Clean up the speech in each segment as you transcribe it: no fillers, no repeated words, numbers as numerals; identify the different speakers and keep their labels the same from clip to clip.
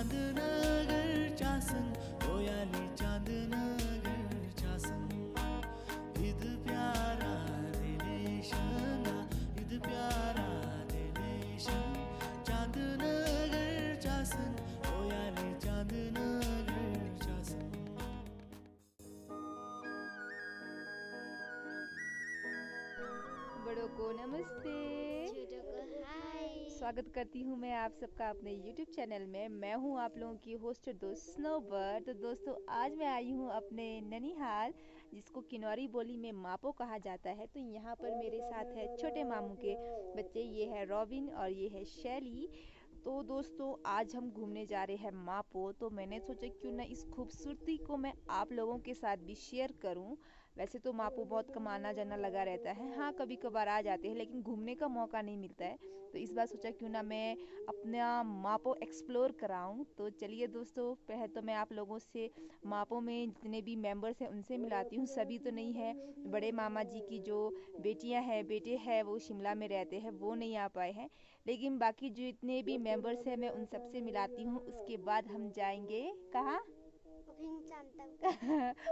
Speaker 1: चांदनगर चासन गोयाली चांदनगर चासन इद प्यारा दिलेशंगा इद प्यारा दिलेशन चांदनगर चासन गोयाली चांदनगर चासन।
Speaker 2: बड़ों को नमस्ते।
Speaker 3: छोटों को हाय।
Speaker 2: स्वागत करती हूँ मैं आप सबका अपने YouTube चैनल में। मैं हूँ आप लोगों की होस्ट दोस्त स्नोबर्ड। तो दोस्तों आज मैं आई हूँ अपने ननिहाल, जिसको किन्नौरी बोली में मापो कहा जाता है। तो यहाँ पर मेरे साथ है छोटे मामू के बच्चे, ये है रॉबिन और ये है शैली। तो दोस्तों आज हम घूमने जा रहे हैं मापो। तो मैंने सोचा क्यों ना इस खूबसूरती को मैं आप लोगों के साथ भी शेयर करूं। वैसे तो मापो बहुत कम आना जाना लगा रहता है, हाँ कभी कभार आ जाते हैं, लेकिन घूमने का मौका नहीं मिलता है। तो इस बार सोचा क्यों ना मैं अपना मापो एक्सप्लोर कराऊं। तो चलिए दोस्तों, पहले तो मैं आप लोगों से मापो में जितने भी मेंबर्स हैं उनसे मिलाती हूँ। सभी तो नहीं है, बड़े मामा जी की जो बेटियां हैं बेटे हैं वो शिमला में रहते हैं, वो नहीं आ पाए हैं। लेकिन बाकी जो इतने भी मेंबर्स हैं मैं उन सबसे मिलाती हूँ। उसके बाद हम जाएंगे कहाँ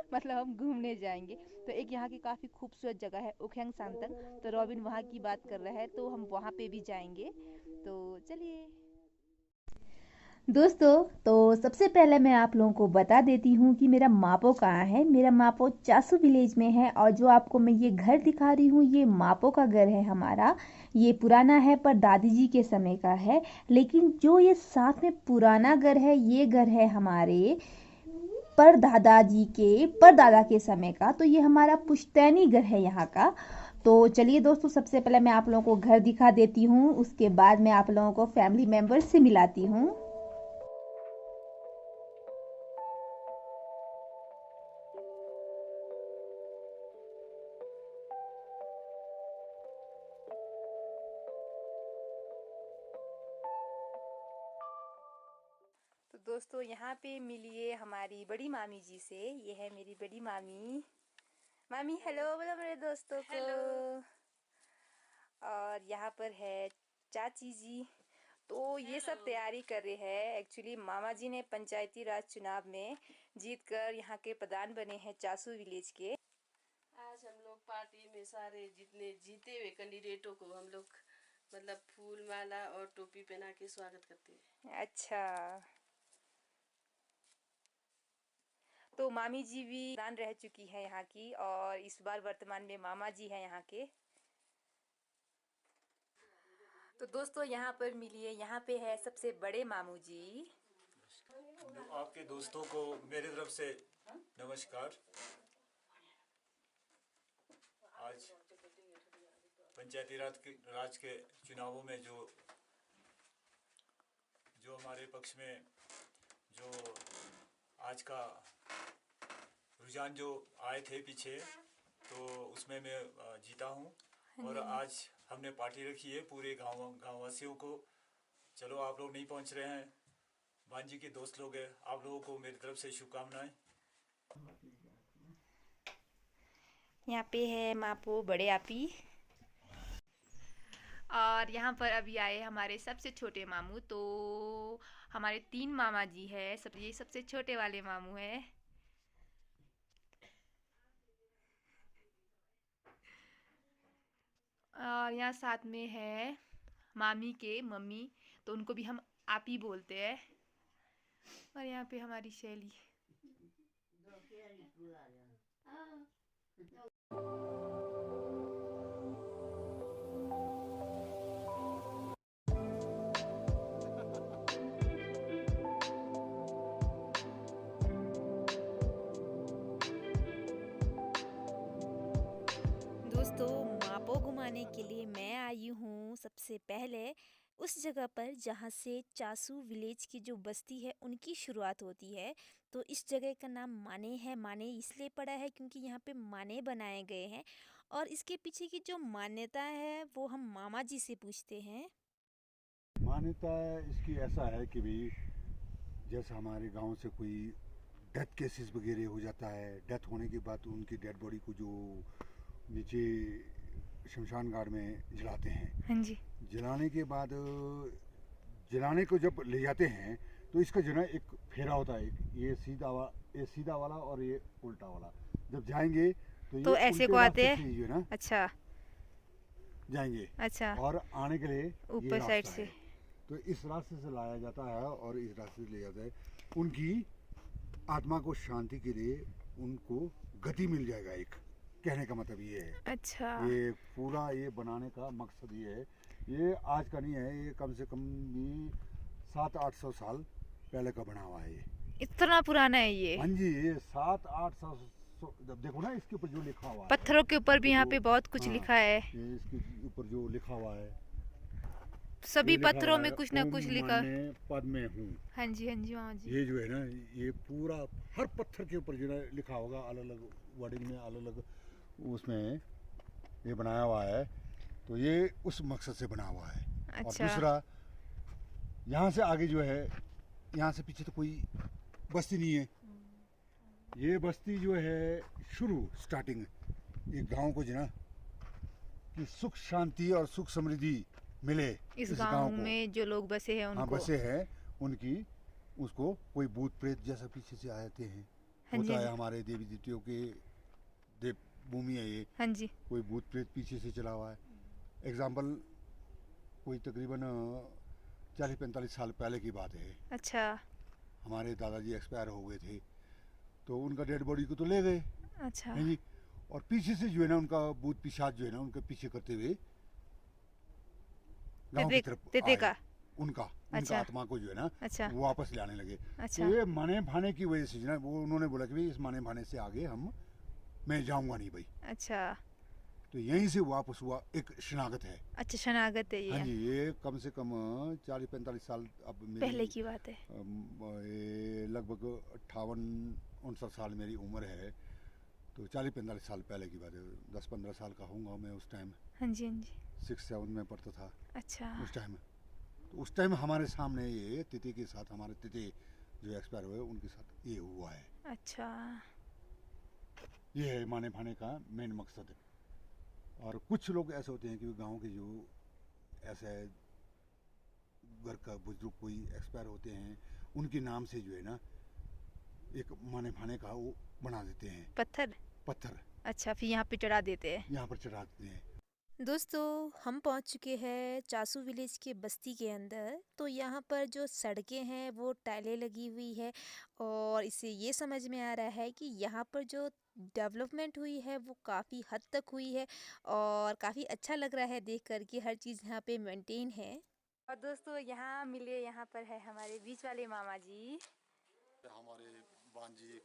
Speaker 2: मतलब हम घूमने जाएंगे। तो एक यहाँ की काफ़ी खूबसूरत जगह है उखैंग सांतंग। तो रॉबिन वहाँ की बात कर रहा है, तो हम वहाँ पे भी जाएंगे। तो चलिए दोस्तों, तो सबसे पहले मैं आप लोगों को बता देती हूँ कि मेरा मापो कहाँ है। मेरा मापो चासू विलेज में है, और जो आपको मैं ये घर दिखा रही हूँ ये मापो का घर है हमारा। ये पुराना है पर दादी जी के समय का है। लेकिन जो ये साथ में पुराना घर है, ये घर है हमारे परदादाजी के परदादा के समय का। तो ये हमारा पुश्तैनी घर है यहाँ का। तो चलिए दोस्तों, सबसे पहले मैं आप लोगों को घर दिखा देती हूँ, उसके बाद मैं आप लोगों को फैमिली मेम्बर्स से मिलाती हूँ। तो दोस्तों यहाँ पे मिलिए हमारी बड़ी मामी जी से। ये है मेरी बड़ी मामी। मामी हेलो बोलो मेरे दोस्तों को। और यहाँ पर है चाची जी। तो ये सब तैयारी कर रहे हैं। एक्चुअली मामा जी ने पंचायती राज चुनाव में जीतकर यहाँ के प्रधान बने हैं चासू विलेज के।
Speaker 4: आज हम लोग पार्टी में सारे जितने जीते हुए कैंडिडेटों को हम लोग मतलब फूल माला और टोपी पहना के स्वागत करते हैं।
Speaker 2: अच्छा, तो मामी जी भी प्रधान रह चुकी है यहाँ की, और इस बार वर्तमान में मामा जी हैं यहाँ के। तो दोस्तों यहाँ पर मिलिए, यहाँ पे है सबसे बड़े मामू जी।
Speaker 5: आपके दोस्तों को मेरी तरफ से नमस्कार। आज पंचायती राज के चुनावों में जो हमारे पक्ष में जो आज का रुझान जो आए थे पीछे, तो उसमें मैं जीता हूँ। और आज हमने पार्टी रखी है पूरे गाँव वासियों को। चलो आप लोग नहीं पहुँच रहे हैं, भांजी के दोस्त लोग हैं, आप लोगों को मेरी तरफ से शुभकामनाएं।
Speaker 2: यहाँ पे है मापो बड़े आपी, और यहाँ पर अभी आए हमारे सबसे छोटे मामू। तो हमारे 3 मामा जी है, ये सबसे छोटे वाले मामू है। और यहाँ साथ में है मामी के मम्मी, तो उनको भी हम आपी बोलते हैं। और यहाँ पे हमारी शैली। दोस्तों मापो घुमाने के लिए मैं आई हूँ सबसे पहले उस जगह पर जहाँ से चासू विलेज की जो बस्ती है उनकी शुरुआत होती है। तो इस जगह का नाम माने है। माने इसलिए पड़ा है क्योंकि यहाँ पे माने बनाए गए हैं, और इसके पीछे की जो मान्यता है वो हम मामा जी से पूछते हैं।
Speaker 6: मान्यता इसकी ऐसा है कि भाई जैसे हमारे गांव से कोई डेथ केसेस वगैरह हो जाता है, डेथ होने के बाद उनकी डेड बॉडी को जो नीचे शमशान घाट में जलाते हैं।
Speaker 2: हाँ जी।
Speaker 6: जलाने के बाद जलाने को जब ले जाते हैं तो इसका जो है ना एक फेरा होता है, ये सीधा वाला और ये उल्टा वाला। जब जाएंगे
Speaker 2: तो
Speaker 6: ये
Speaker 2: ऐसे
Speaker 6: उल्टे
Speaker 2: को आते
Speaker 6: रास्ते
Speaker 2: हैं।
Speaker 6: से ही जो है ना
Speaker 2: अच्छा
Speaker 6: जाएंगे,
Speaker 2: अच्छा,
Speaker 6: और आने के लिए ये
Speaker 2: ऊपर साइड
Speaker 6: रास्ता
Speaker 2: से।
Speaker 6: है। तो इस रास्ते से लाया जाता है और इस रास्ते से ले जाता है। उनकी आत्मा को शांति के लिए उनको गति मिल जाएगा। एक कहने का मतलब ये है।
Speaker 2: अच्छा
Speaker 6: ये पूरा ये बनाने का मकसद ये है। ये आज का नहीं है, ये कम से कम भी 700-800 साल पहले का बना हुआ है ये।
Speaker 2: इतना पुराना है ये।
Speaker 6: हाँ जी, ये 700-800। जब देखो ना इसके ऊपर जो लिखा हुआ है,
Speaker 2: पत्थरों के ऊपर भी यहाँ पे बहुत कुछ
Speaker 6: हाँ,
Speaker 2: लिखा है।
Speaker 6: ये इसके ऊपर जो लिखा हुआ है,
Speaker 2: सभी
Speaker 6: ये लिखा
Speaker 2: पत्थरों
Speaker 6: हुआ
Speaker 2: में
Speaker 6: है,
Speaker 2: कुछ ना कुछ
Speaker 6: ओम
Speaker 2: लिखा।
Speaker 6: माने पद में हूँ।
Speaker 2: हाँ जी मामा जी।
Speaker 6: ये जो है ना, ये पूरा हर पत्थर के ऊपर जो है लिखा होगा, अलग अलग वर्डिंग में, अलग अलग उसमें ये बनाया हुआ है। तो ये उस मकसद से बना हुआ है। और
Speaker 2: अच्छा
Speaker 6: दूसरा, यहाँ से आगे जो है, यहाँ से पीछे तो कोई बस्ती नहीं है। ये बस्ती जो है शुरू स्टार्टिंग ये गांव को जो है ना कि सुख शांति और सुख समृद्धि मिले
Speaker 2: इस
Speaker 6: गांव
Speaker 2: गांव
Speaker 6: को।
Speaker 2: में जो लोग बसे हैं
Speaker 6: हाँ
Speaker 2: उनको।
Speaker 6: बसे हैं उनकी, उसको कोई भूत प्रेत जैसा पीछे से आते हैं।
Speaker 2: हाँ जी,
Speaker 6: होता है
Speaker 2: हाँ जी।
Speaker 6: हमारे देवी देवतियों के देव भूमि है ये।
Speaker 2: हाँ जी
Speaker 6: कोई भूत प्रेत पीछे से चला हुआ है। एग्जाम्पल, कोई तकरीबन 40-45 साल पहले की बात है।
Speaker 2: अच्छा
Speaker 6: हमारे दादाजी एक्सपायर हो गए थे, तो उनका डेड बॉडी को तो ले गए,
Speaker 2: अच्छा
Speaker 6: है जी। और पीछे से जो है ना उनका भूत पिशाच जो है ना उनके पीछे करते हुए गांव की तरफ
Speaker 2: तिते
Speaker 6: आए।
Speaker 2: का।
Speaker 6: उनका
Speaker 2: अच्छा।
Speaker 6: आत्मा को जो है ना
Speaker 2: अच्छा
Speaker 6: वो वापस ले आने लगे।
Speaker 2: अच्छा
Speaker 6: तो ये माने भाने की वजह से जो ना वो उन्होंने बोला कि भाई इस माने भाने से आगे मैं जाऊंगा नहीं भाई।
Speaker 2: अच्छा
Speaker 6: तो यहीं से वापस हुआ एक शनागत है।
Speaker 2: अच्छा शनागत है
Speaker 6: हाँ
Speaker 2: ये।
Speaker 6: जी, ये कम से कम 40-45 साल अब
Speaker 2: पहले की बात है।
Speaker 6: ये लगभग 58-59 साल मेरी उम्र है। तो 40-45 साल पहले की बात है। 10-15 साल का होऊंगा मैं उस टाइम।
Speaker 2: हाँ जी
Speaker 6: 6-7 में पढ़ता था
Speaker 2: अच्छा
Speaker 6: उस टाइम। तो उस टाइम हमारे सामने ये तिथि के साथ, हमारे तिथि जो एक्सपायर हुए उनके साथ ये हुआ है।
Speaker 2: अच्छा
Speaker 6: ये है माने भाने का मेन मकसद है। और कुछ लोग ऐसे होते हैं कि गांव के जो ऐसे घर का बुजुर्ग कोई एक्सपायर होते हैं, उनके नाम से जो है ना एक माने भाने का वो बना देते हैं पत्थर।
Speaker 2: अच्छा फिर यहाँ पे चढ़ा देते हैं।
Speaker 6: यहाँ पर चढ़ा देते हैं।
Speaker 7: दोस्तों हम पहुंच चुके हैं चासू विलेज के बस्ती के अंदर। तो यहाँ पर जो सड़कें हैं वो टाइलें लगी हुई है और इससे ये समझ में आ रहा है कि यहाँ पर जो डेवलपमेंट हुई है वो काफ़ी हद तक हुई है और काफ़ी अच्छा लग रहा है देख कर कि हर चीज़ यहाँ पे मेंटेन है।
Speaker 2: और दोस्तों यहाँ पर है हमारे बीच वाले मामा जी।
Speaker 8: हमारे बांजी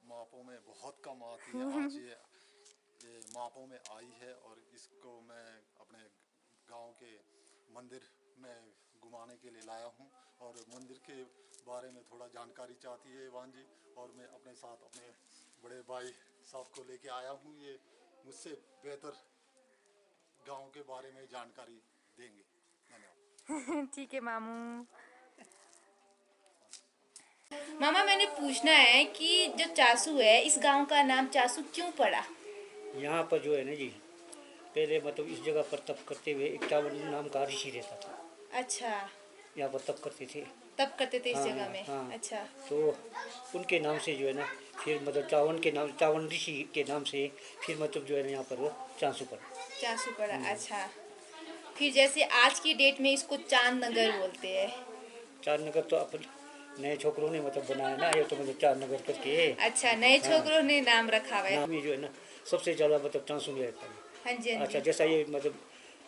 Speaker 8: मापों में बहुत कम आती है। आज ये मापों में आई है और इसको मैं अपने गांव के मंदिर में घुमाने के लिए लाया हूं और मंदिर के बारे में थोड़ा जानकारी चाहती है बांजी। और मैं अपने साथ अपने बड़े भाई साहब को लेके आया हूं। ये मुझसे बेहतर गांव के बारे में जानकारी देंगे। धन्यवाद।
Speaker 2: ठीक है मामू।
Speaker 7: मामा मैंने पूछना है कि जो चासू है इस गांव का नाम चासू क्यों पड़ा?
Speaker 9: यहाँ पर जो है ना जी, पहले मतलब इस जगह पर तप करते हुए 51 नाम का ऋषि रहता था।
Speaker 7: अच्छा
Speaker 9: यहाँ पर तप करते थे।
Speaker 7: तब करते थे इस
Speaker 9: हाँ,
Speaker 7: जगह में।
Speaker 9: हाँ।
Speaker 7: अच्छा
Speaker 9: तो उनके नाम से जो है ना फिर मतलब चावन ऋषि के नाम से फिर मतलब जो है ना यहाँ पर चांसू पड़ा।
Speaker 7: चासू पड़ा। अच्छा फिर जैसे आज की डेट में इसको चांद नगर बोलते हैं।
Speaker 9: चार नगर तो अपन नए छोकरों ने मतलब बनाया ना, ये तो मतलब चार नगर करके।
Speaker 7: अच्छा नए छोकरों ने नाम रखा हुआ है।
Speaker 9: नाम ये जो है ना सबसे ज़्यादा मतलब चांसू में रहता है।
Speaker 7: हाँ जी हाँ
Speaker 9: अच्छा
Speaker 7: जी।
Speaker 9: जैसा ये मतलब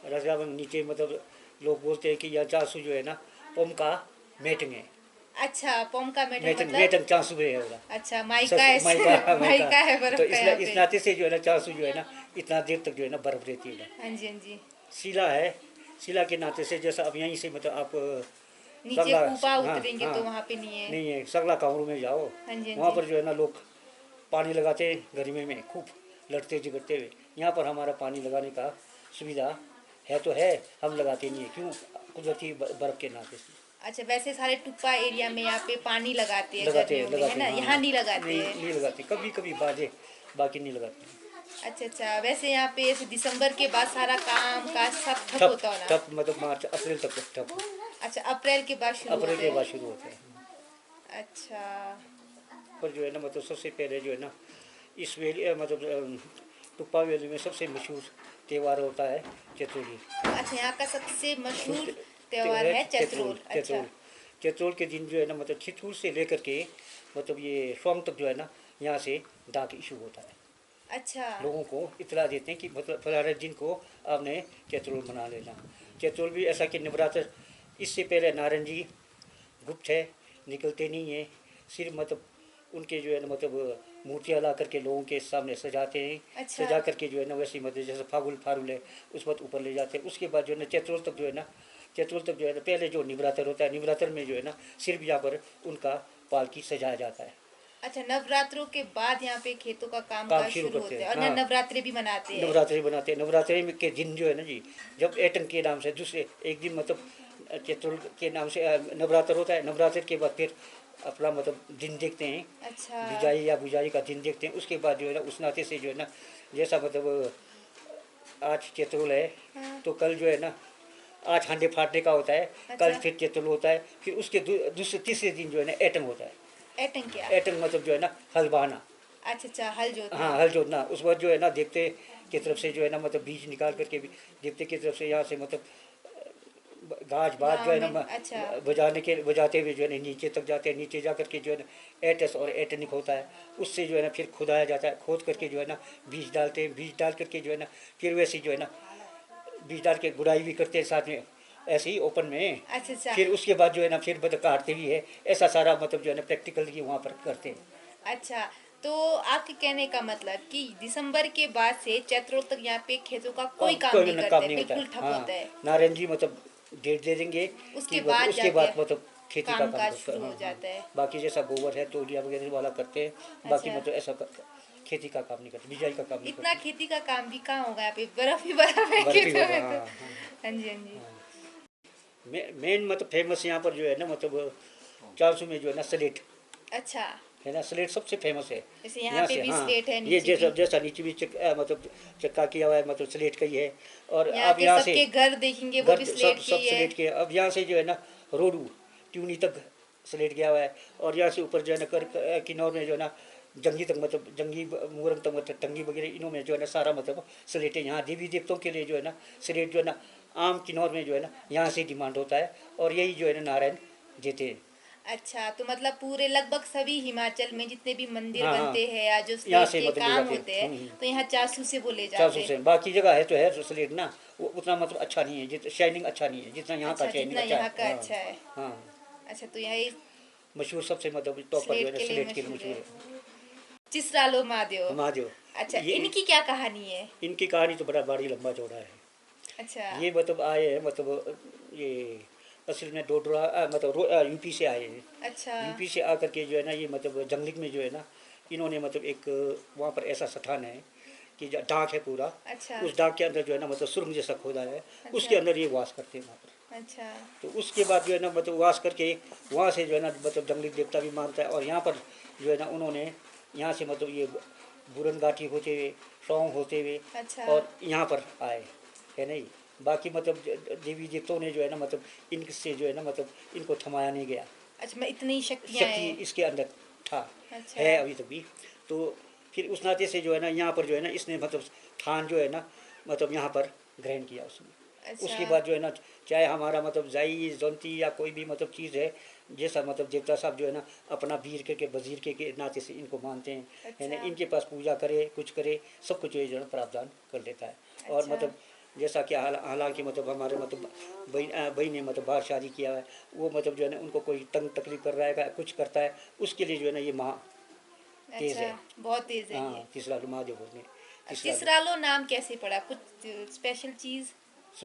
Speaker 9: रजावन नीचे मतलब लोग बोलते हैं कि यह चांसू जो है ना पोम का मेटंग है।
Speaker 7: अच्छा पोम का मेटंग मतलब
Speaker 9: मेटंग चांसू में है वाला।
Speaker 7: अच्छा माइका है माइका है बर्फ
Speaker 9: तो
Speaker 7: का यहाँ
Speaker 9: इस
Speaker 7: पे।
Speaker 9: नाते से जो है ना चांसू जो है ना इतना देर तक जो है ना बर्फ रहती है ना।
Speaker 7: हाँ जी हाँ जी।
Speaker 9: शिला है, शिला के नाते से जैसा अब यहीं से मतलब आप
Speaker 7: नीचे
Speaker 9: सगला-
Speaker 7: ऊपा
Speaker 9: हाँ,
Speaker 7: उतरेंगे
Speaker 9: हाँ,
Speaker 7: तो वहाँ पे नहीं है।
Speaker 9: नहीं है। सगला कांवरू में जाओ,
Speaker 7: हाँ जी हाँ
Speaker 9: वहाँ
Speaker 7: जी।
Speaker 9: पर जो है ना लोग पानी लगाते हैं गर्मी में खूब लड़ते झगड़ते हुए। यहाँ पर हमारा पानी लगाने का सुविधा है तो है, हम लगाते नहीं है। क्यों? कुदरती बर्फ के नाते से
Speaker 7: अच्छा वैसे सारे टुप्पा एरिया में यहाँ पे पानी लगाते हैं
Speaker 9: लगाते हैं,
Speaker 7: गर्मियों में, है ना?
Speaker 9: हाँ।
Speaker 7: यहाँ नहीं लगाते
Speaker 9: नहीं,
Speaker 7: हैं।
Speaker 9: नहीं लगाते, कभी कभी बाजे, बाकी नहीं लगाते।
Speaker 7: अच्छा अच्छा वैसे यहाँ पे ऐसे दिसंबर के बाद सारा काम काज सब ठप
Speaker 9: ठप
Speaker 7: होता होना।
Speaker 9: ठप मतलब मार्च अप्रैल तक ठप।
Speaker 7: अच्छा अप्रैल के बाद शुरू
Speaker 9: अप्रैल
Speaker 7: होते
Speaker 9: के
Speaker 7: हैं।
Speaker 9: बाद शुरू होते हैं।
Speaker 2: अच्छा
Speaker 9: पर जो है ना मतलब सबसे पहले जो है ना इस वैली मतलब टुप्पा वैली में सबसे मशहूर त्यौहार होता है चैत्रोली।
Speaker 2: अच्छा, यहाँ का सबसे मशहूर त्योहार है चैत्रोल। अच्छा
Speaker 9: चैत्रोल चैत्रोल के दिन जो है ना मतलब छितूर से लेकर के मतलब ये सोम तक जो है ना यहाँ से डाक इशू होता है।
Speaker 2: अच्छा
Speaker 9: लोगों को इतला देते हैं कि मतलब फलाने दिन को आपने चैत्रोल मना लेना। चैत्रोल भी ऐसा कि नवरात्र इससे पहले नारायण जी गुप्त है, निकलते नहीं है, सिर्फ मतलब उनके जो है ना मतलब मूर्तियाँ ला करके लोगों के सामने सजाते हैं।
Speaker 2: अच्छा।
Speaker 9: सजा करके जो है ना वैसे मतलब जैसे फारुल है उस वक्त ऊपर ले जाते हैं। उसके बाद जो है ना चैत्रोल तक जो है ना पहले जो निवरात्र होता है, निवरात्र में जो है ना सिर्फ यहाँ पर उनका पालकी सजाया जाता है।
Speaker 2: अच्छा, नवरात्रों के बाद यहाँ पे खेतों का काम
Speaker 9: शुरू
Speaker 2: होता
Speaker 9: करते
Speaker 2: है
Speaker 9: हैं।
Speaker 2: और
Speaker 9: हाँ।
Speaker 2: नवरात्रि भी मनाते हैं।
Speaker 9: नवरात्रि बनाते हैं। नवरात्रि के दिन जो है ना जी, जब एटम के नाम से दूसरे एक दिन मतलब चैत्रोल के नाम से नवरात्र होता है। नवरात्र के बाद फिर अपना मतलब दिन देखते हैं,
Speaker 2: अच्छा
Speaker 9: बिजाई या बुझाई का दिन देखते हैं। उसके बाद जो है ना उस नाते से जो है ना जैसा मतलब आज चैत्रोल है तो कल जो है ना आज हांडे फाटने का होता है। कल
Speaker 2: अच्छा।
Speaker 9: फिर चैत्रोल होता है। फिर उसके दूसरे तीसरे दिन जो है ना एटम होता है।
Speaker 2: एटम क्या?
Speaker 9: एटम मतलब जो है ना हल बहाना।
Speaker 2: अच्छा अच्छा, हल जोतना।
Speaker 9: हाँ, हल जोतना। उस वक्त जो है ना देखते की तरफ से जो है ना मतलब बीज निकाल करके भी देखते की तरफ से यहाँ से मतलब गाज बाज जो है ना
Speaker 2: अच्छा।
Speaker 9: बजाते हुए जो है ना नीचे तक जाते हैं। नीचे जा करके जो है ना एटस और एटनिक होता है, उससे जो है ना फिर खुदाया जाता है। खोद करके जो है ना बीज डालते हैं। बीज डाल करके जो है ना फिर वैसे जो है ना बीज डाल के गुड़ाई भी करते हैं साथ में ऐसे ही ओपन में।
Speaker 2: अच्छा अच्छा।
Speaker 9: फिर उसके बाद जो है ना फिर मतलब काटते भी है। ऐसा सारा मतलब जो है ना प्रैक्टिकल वहाँ पर करते हैं।
Speaker 2: अच्छा, तो आपके कहने का मतलब कि दिसंबर के बाद से चैत्रोल तक यहाँ पे खेतों का कोई काम नहीं करते, बिल्कुल ठप होता है।
Speaker 9: नारायण जी मतलब डेट दे देंगे
Speaker 2: उसके
Speaker 9: कि
Speaker 2: बाद
Speaker 9: उसके बाद मतलब खेती का काम
Speaker 2: काज शुरू हो जाता है।
Speaker 9: बाकी जैसा गोबर है तोलिया वगैरह वाला करते हैं। बाकी
Speaker 2: अच्छा।
Speaker 9: मतलब ऐसा खेती का काम नहीं करते, बिजाई का काम नहीं
Speaker 2: इतना
Speaker 9: करते।
Speaker 2: खेती का काम भी कहाँ होगा, यहाँ पे बर्फ ही बर्फ है
Speaker 9: बर्फ ही
Speaker 2: खेतों
Speaker 9: होगा,
Speaker 2: में तो।
Speaker 9: हाँ,
Speaker 2: हाँ जी हाँ जी।
Speaker 9: मेन मतलब फेमस यहाँ पर जो है ना मतलब 400 में जो है ना स्लेट
Speaker 2: अच्छा,
Speaker 9: है ना। स्लेट सबसे फेमस है
Speaker 2: जैसे यहाँ पे भी स्लेट है,
Speaker 9: ये
Speaker 2: नीचे भी।
Speaker 9: जैसा नीचे भी मतलब चक्का किया हुआ है मतलब स्लेट का ही है। और
Speaker 2: यहाँ
Speaker 9: अब
Speaker 2: के
Speaker 9: यहाँ से
Speaker 2: सबके घर देखेंगे वो भी स्लेट के
Speaker 9: सब
Speaker 2: ही है।
Speaker 9: स्लेट के। अब यहाँ से जो है ना रोडू ट्यूनी तक स्लेट गया हुआ है। और यहाँ से ऊपर जो है ना किन्नौर में जो है ना जंगी तक मतलब जंगी मुहर्रम तक मतलब टंगी वगैरह इनों में जो है ना सारा मतलब स्लेटें यहाँ देवी देवताओं के लिए जो है ना स्लेट जो है ना आम किन्नौर में जो है ना यहाँ से डिमांड होता है और यही जो है ना नारायण देते हैं।
Speaker 2: अच्छा, तो मतलब पूरे लगभग सभी हिमाचल में जितने भी मंदिर
Speaker 9: हाँ,
Speaker 2: बनते हैं या जो
Speaker 9: यहाँ
Speaker 2: स्लेट
Speaker 9: से
Speaker 2: के
Speaker 9: मतलब ले
Speaker 2: काम
Speaker 9: जाते हैं।
Speaker 2: होते हैं तो यहाँ चासू से वो ले
Speaker 9: 400
Speaker 2: जाते
Speaker 9: से
Speaker 2: हैं।
Speaker 9: बाकी जगह है तो है तो स्लेट ना वो उतना मतलब अच्छा नहीं है, जितना शाइनिंग अच्छा नहीं है जितना यहाँ
Speaker 2: अच्छा,
Speaker 9: का शाइनिंग
Speaker 2: जितना
Speaker 9: अच्छा
Speaker 2: यहाँ का
Speaker 9: है।
Speaker 2: अच्छा है।
Speaker 9: हाँ,
Speaker 2: अच्छा, तो यहाँ ये
Speaker 9: मशहूर सबसे मतलब टॉप पर जो है
Speaker 2: स्लेट
Speaker 9: ना
Speaker 2: के लिए
Speaker 9: स्लेट के लिए
Speaker 2: मशहूर
Speaker 9: मशहूर
Speaker 2: है।
Speaker 9: है।
Speaker 2: चिसरालो महादेव।
Speaker 9: महादेव।
Speaker 2: अच्छा,
Speaker 9: ये
Speaker 2: इनकी क्या कहानी है?
Speaker 9: इनकी कहानी तो बड़ा बड़ी लंबा चौड़ा है।
Speaker 2: अच्छा
Speaker 9: ये मतलब आए हैं मतलब ये असल में डोडरा मतलब यूपी से आए हैं।
Speaker 2: अच्छा
Speaker 9: यूपी से आकर के जो है ना ये मतलब जंगलिक में जो है ना इन्होंने मतलब एक वहाँ पर ऐसा स्थान है कि डाक है पूरा।
Speaker 2: अच्छा
Speaker 9: उस डाक के अंदर जो है ना मतलब सुरंग जैसा खोदा है,
Speaker 2: अच्छा।
Speaker 9: उसके अंदर ये वास करते हैं वहाँ पर।
Speaker 2: अच्छा
Speaker 9: तो उसके बाद जो है ना मतलब वास करके वहाँ से जो है ना मतलब जंगली देवता भी मानता है। और यहाँ पर जो है ना उन्होंने यहाँ से मतलब ये बुरन गाठी होते हुए सौंग होते हुए
Speaker 2: अच्छा।
Speaker 9: और यहाँ पर आए है नहीं। बाकी मतलब देवी देवताओं ने जो है ना मतलब इनसे जो है ना मतलब इनको थमाया नहीं गया।
Speaker 2: अच्छा, मैं इतनी शक्तियाँ
Speaker 9: शक्ति
Speaker 2: हैं।
Speaker 9: इसके अंदर था,
Speaker 2: अच्छा
Speaker 9: है अभी तक भी। तो फिर उस नाते से जो है ना यहाँ पर जो है ना इसने मतलब थान जो है ना मतलब यहाँ पर ग्रहण किया उसने।
Speaker 2: अच्छा।
Speaker 9: उसके बाद जो है ना चाहे हमारा मतलब जाई जंती या कोई भी मतलब चीज़ है जैसा मतलब देवता साहब जो है ना अपना वीर के वजीर के नाते से इनको मानते हैं है ना।
Speaker 2: अच्छा।
Speaker 9: इनके पास पूजा करे कुछ करे सब कुछ ये जो है प्रावधान कर लेता है। और
Speaker 2: अच्छा।
Speaker 9: मतलब जैसा कि हालांकि मतलब हमारे मतलब बहन ने मतलब बाहर शादी किया है वो मतलब जो है ना उनको कोई तंग तकलीफ कर रहा है कुछ करता है उसके लिए जो है ना ये माँ तेज
Speaker 2: अच्छा,
Speaker 9: है।
Speaker 2: बहुत तेज है ये।
Speaker 9: हाँ, चिसरालू महादेव बोलते हैं।
Speaker 2: चिसरालो नाम कैसे पड़ा? कुछ स्पेशल चीज?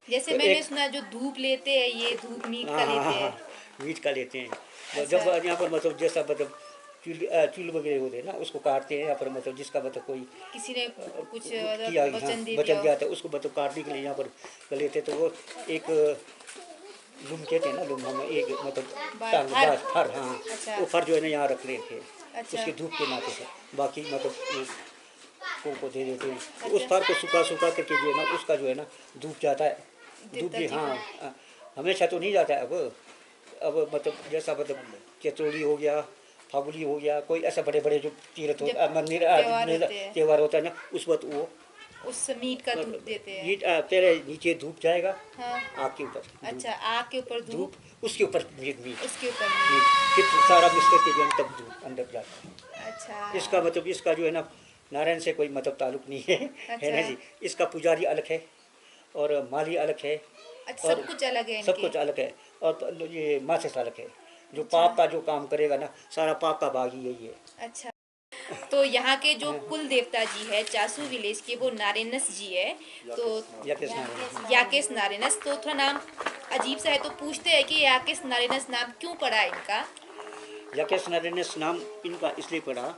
Speaker 2: जैसे मैंने सुना जो धूप लेते हैं ये धूप मीट का लेते हैं।
Speaker 9: मीट का लेते हैं।
Speaker 2: अच्छा।
Speaker 9: जब यहाँ पर मतलब जैसा मतलब चूल वगैरह होते हैं ना उसको काटते हैं यहाँ पर मतलब जिसका मतलब कोई
Speaker 2: किसी ने कुछ
Speaker 9: किया
Speaker 2: वचन दे
Speaker 9: वचन
Speaker 2: दिया
Speaker 9: दिया था उसको मतलब काटने के लिए यहाँ पर कर लेते तो वो एक लुम कहते हैं ना लुम हम एक मतलब टांग फर। हाँ,
Speaker 2: अच्छा।
Speaker 9: वो फर जो है ना यहाँ रख लेते
Speaker 2: अच्छा।
Speaker 9: उसके धूप के नाते से। बाकी मतलब को दे देते हैं। तो उस फर को सुखा करके जो है ना उसका जो है ना धूप जाता है। धूप भी हाँ हमेशा तो नहीं जाता है। अब अब मतलब जैसा मतलब चचोड़ी हो गया, फागुली हो गया, कोई ऐसा बड़े बड़े जो तीर्थ मंदिर त्योहार होता है ना, उस वक्त वो
Speaker 2: उस मीट का धूप देते हैं।
Speaker 9: मीट पहले नीचे धूप जाएगा,
Speaker 2: हाँ।
Speaker 9: आग के ऊपर।
Speaker 2: अच्छा, आग के ऊपर धूप,
Speaker 9: उसके ऊपर मीट,
Speaker 2: उसके ऊपर
Speaker 9: मीट, फिर सारा मिक्स करके जो है तब धूप अंदर जाता है।
Speaker 2: अच्छा।
Speaker 9: इसका मतलब इसका जो है ना नारायण से कोई मतलब ताल्लुक नहीं है, है ना जी। इसका पुजारी अलग है और माली अलग है।
Speaker 2: अच्छा, सब कुछ अलग है,
Speaker 9: सब कुछ अलग है। और ये माँ से अलग है। जो पाप का जो काम करेगा ना, सारा पाप का भागी यही है।
Speaker 2: अच्छा, तो यहाँ के जो कुल देवता जी है चासू विलेज के, वो नारायणस जी है। तो याकेश नारायणस, तो थोड़ा नाम अजीब सा है, तो पूछते हैं कि याकेश नारायणस नाम क्यों पड़ा इनका?
Speaker 9: याकेश नारायणस नाम इनका इसलिए पड़ा,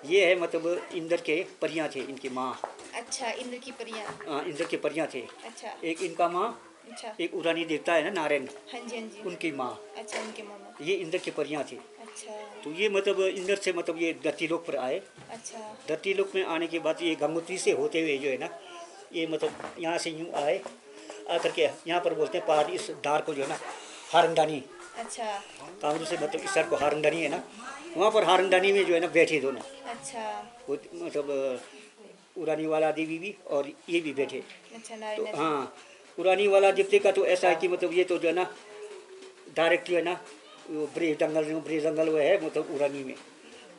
Speaker 9: ये है मतलब इंद्र के परियां थे इनकी माँ।
Speaker 2: अच्छा, इंद्र की परियां।
Speaker 9: हाँ, इंद्र के परियां थे।
Speaker 2: अच्छा।
Speaker 9: एक इनका माँ,
Speaker 2: अच्छा।
Speaker 9: एक उरानी देवता है ना नारायण।
Speaker 2: हाँ जी, हाँ जी।
Speaker 9: उनकी माँ।
Speaker 2: अच्छा, उनके मामा।
Speaker 9: ये इंद्र के परियां थे।
Speaker 2: अच्छा।
Speaker 9: तो ये मतलब इंद्र से मतलब ये धरती लोक पर आए।
Speaker 2: अच्छा।
Speaker 9: धरती लोक में आने के बाद ये गंगोत्री से होते हुए जो है ना, ये मतलब यहाँ से यूँ आए, आकर के यहाँ पर बोलते हैं पहाड़, इस धार को जो है ना हारंडानी।
Speaker 2: अच्छा।
Speaker 9: कांगरू से मतलब इस सर को हारंडानी है ना, वहाँ पर हारंडानी में जो है ना बैठे दोनों।
Speaker 2: अच्छा।
Speaker 9: वो मतलब उरानी वाला देवी भी और ये भी बैठे।
Speaker 2: अच्छा,
Speaker 9: तो हाँ, उरानी वाला देवते का तो ऐसा है कि मतलब ये तो जो है ना डायरेक्ट जो है ना वो ब्रेज जंगल वो है मतलब उरानी में,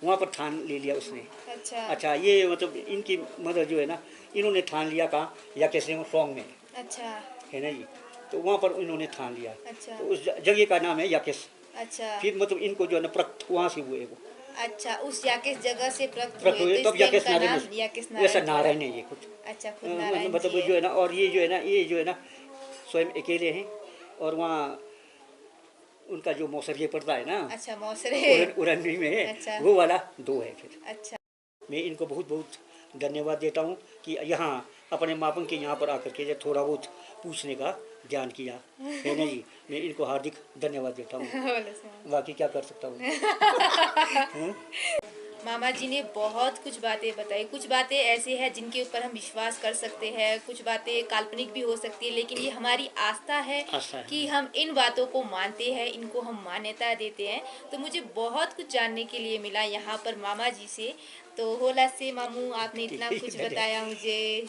Speaker 9: वहाँ पर ठान ले लिया उसने।
Speaker 2: अच्छा।
Speaker 9: अच्छा, ये मतलब इनकी मदर जो है ना, इन्होंने ठान लिया कहाँ, या कैसे सॉन्ग में।
Speaker 2: अच्छा।
Speaker 9: है ना जी, तो वहाँ पर इन्होंने ठान लिया।
Speaker 2: अच्छा।
Speaker 9: तो उस जगह का नाम है याकेश।
Speaker 2: अच्छा।
Speaker 9: फिर मतलब इनको जो है ना प्रकट वहाँ से हुए वो।
Speaker 2: अच्छा, उस याकेश जगह से प्रकट
Speaker 9: प्रकट हुए,
Speaker 2: तो
Speaker 9: तब याकेश नारायण।
Speaker 2: याकेश
Speaker 9: वैसा नारायण है ये कुछ।
Speaker 2: अच्छा, खुद नारायण
Speaker 9: मतलब
Speaker 2: जी
Speaker 9: जो है ना, और ये जो है ना स्वयं अकेले हैं, और वहाँ उनका जो मौसरिया पड़ता है ना।
Speaker 2: अच्छा, मौसरे
Speaker 9: उरनी में है।
Speaker 2: अच्छा।
Speaker 9: वो वाला दो है फिर।
Speaker 2: अच्छा।
Speaker 9: मैं इनको बहुत बहुत धन्यवाद देता हूँ कि यहाँ अपने मापन के यहाँ पर आकर के थोड़ा बहुत पूछने का ज्ञान किया, है ना जी। मैं इनको हार्दिक धन्यवाद देता हूँ, बाकी क्या कर सकता हूँ।
Speaker 2: मामा जी ने बहुत कुछ बातें बताई। कुछ बातें ऐसे हैं जिनके ऊपर हम विश्वास कर सकते हैं, कुछ बातें काल्पनिक भी हो सकती है, लेकिन ये हमारी आस्था है कि हम इन बातों को मानते हैं, इनको हम मान्यता देते हैं। तो मुझे बहुत कुछ जानने के लिए मिला यहाँ पर मामा जी से। तो होला से मामू, आपने इतना कुछ बताया मुझे।